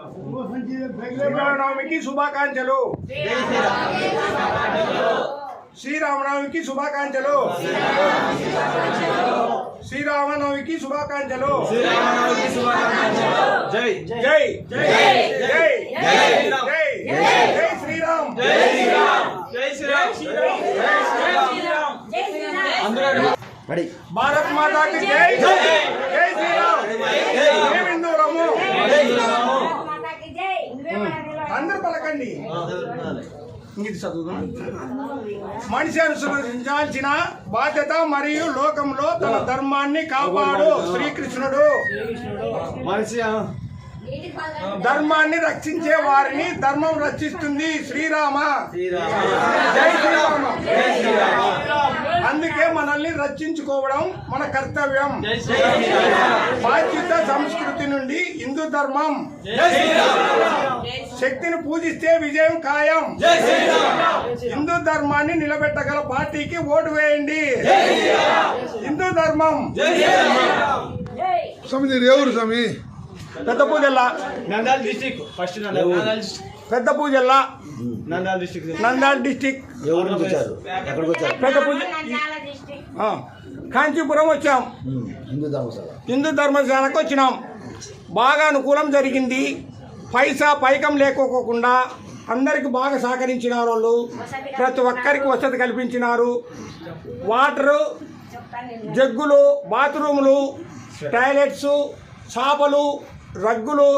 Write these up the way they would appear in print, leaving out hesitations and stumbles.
శ్రీరామనవమికి శుభాకాంక్షలు. శ్రీరామనవమికి శుభాకాంక్షలు. శ్రీరామనవమికి శుభాకాంక్షలు. జై జై జై జై జై జై శ్రీరామ్. జై శ్రీరామ్. జై శ్రీరామ్. జై శ్రీరామ్. భారత్ మాతా కి జై. జై శ్రీరామ్. జై హిందూరము. అందరూ పలకండి. ఇది చదువు. మనిషి అనుసరించాల్సిన బాధ్యత మరియు లోకంలో తన ధర్మాన్ని కాపాడు శ్రీకృష్ణుడు. మనిషి ధర్మాన్ని రక్షించే వారిని ధర్మం రక్షిస్తుంది. శ్రీరామ. జై శ్రీరామ. అందుకే మనల్ని రక్షించుకోవడం మన కర్తవ్యం. బాధ్యత సంస్కృతి నుండి హిందూ ధర్మం. శక్తిని పూజిస్తే విజయం ఖాయం. హిందూ ధర్మాన్ని నిలబెట్టగల పార్టీకి ఓటు వేయండి. హిందూ ధర్మం. స్వామి ఎవరు స్వామి? పెద్ద పూజల్లా నంద్యాల డిస్ట్రిక్ట్. ఫస్ట్ పెద్ద పూజల్లా నంద్యాల డిస్ట్రిక్ట్. నంద్యాల డిస్టిక్ పెద్ద పూజ. కాంచీపురం వచ్చాం. హిందూ ధర్మశాలకు వచ్చినాం. బాగా అనుకూలం జరిగింది. పైసా పైకం లేకోకుండా అందరికి బాగా సహకరించినారు వాళ్ళు. ప్రతి ఒక్కరికి వసతి కల్పించినారు. వాటరు, జగ్గులు, బాత్రూములు, టాయిలెట్స్, చేపలు, రగ్గులు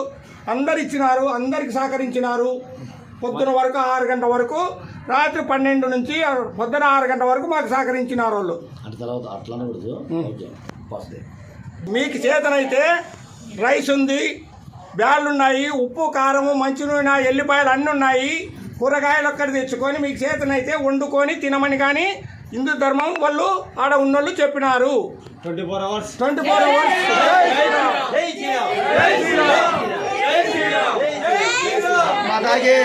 అందరు ఇచ్చినారు. అందరికి సహకరించినారు. పొద్దున వరకు 6 గంటల వరకు, రాత్రి 12 నుంచి పొద్దున 6 గంటల వరకు మాకు సహకరించినారు వాళ్ళు. మీకు చేతనైతే రైస్ ఉంది, బ్యాళ్ళు ఉన్నాయి, ఉప్పు కారము, మంచినూనె, ఎల్లిపాయలు అన్నీ ఉన్నాయి. కూరగాయలు ఒక్కటి తెచ్చుకొని మీకు చేతనైతే వండుకొని తినమని కానీ హిందూ ధర్మం వాళ్ళు ఆడ ఉన్నోళ్ళు చెప్పినారు. 24 hours. 24 hours. జై శ్రీరామ్. జై శ్రీరామ్. జై శ్రీరామ్. మాతాకి